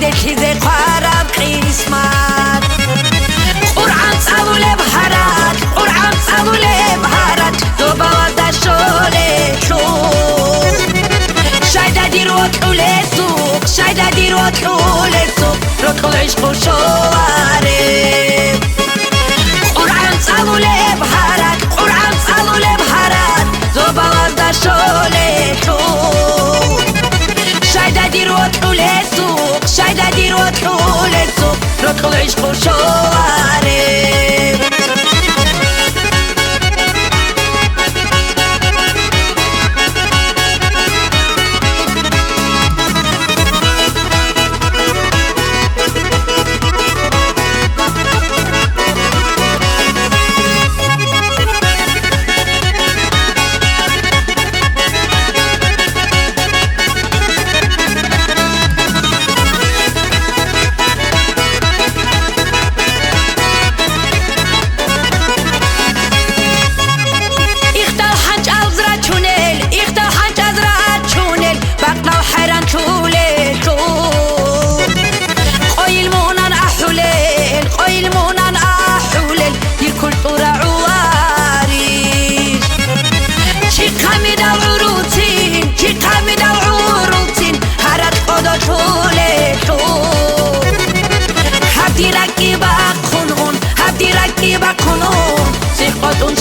شاید چیز خراب قسمت قرآن صلوله بهارت قرآن صلوله بهارت دو باده شله شو شاید دی رو طوله سوق شاید دی رو طوله سوق رو طول عشق و شواره قرآن صلوله بهارت قرآن صلوله بهارت دو باده شله شو شاید دی رو طوله سوق شاید دی رو طوله سوق رو طول عشق و شواره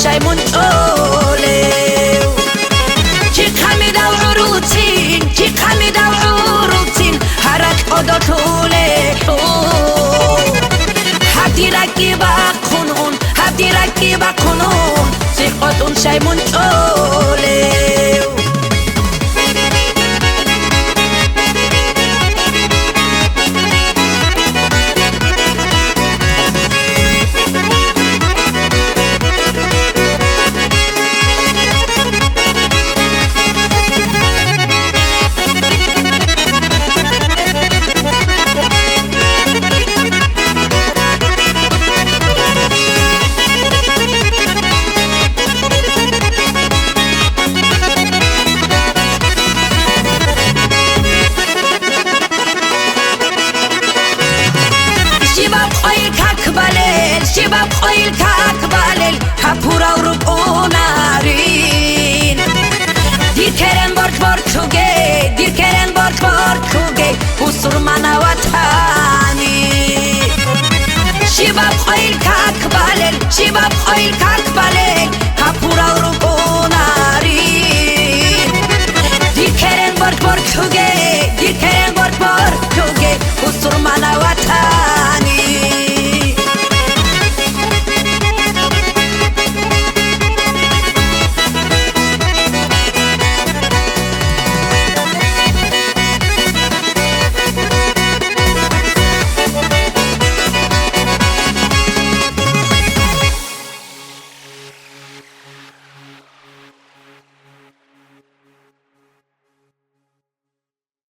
شيمون طولو چی قمید و عروتین چی قمید و عروتین هرک آدا طوله تو هفتی رکی با کنون هفتی رکی با کنون سیقاتون شیمون طولو شباب خیل کاک بالل کپورا رو بونارین دیر کرن بار چوگه دیر کرن بار چوگه بسر من وطنی شباب خیل کاک بالل شباب خیل کاک بالل کپورا رو بونارین دیر کرن بار چوگه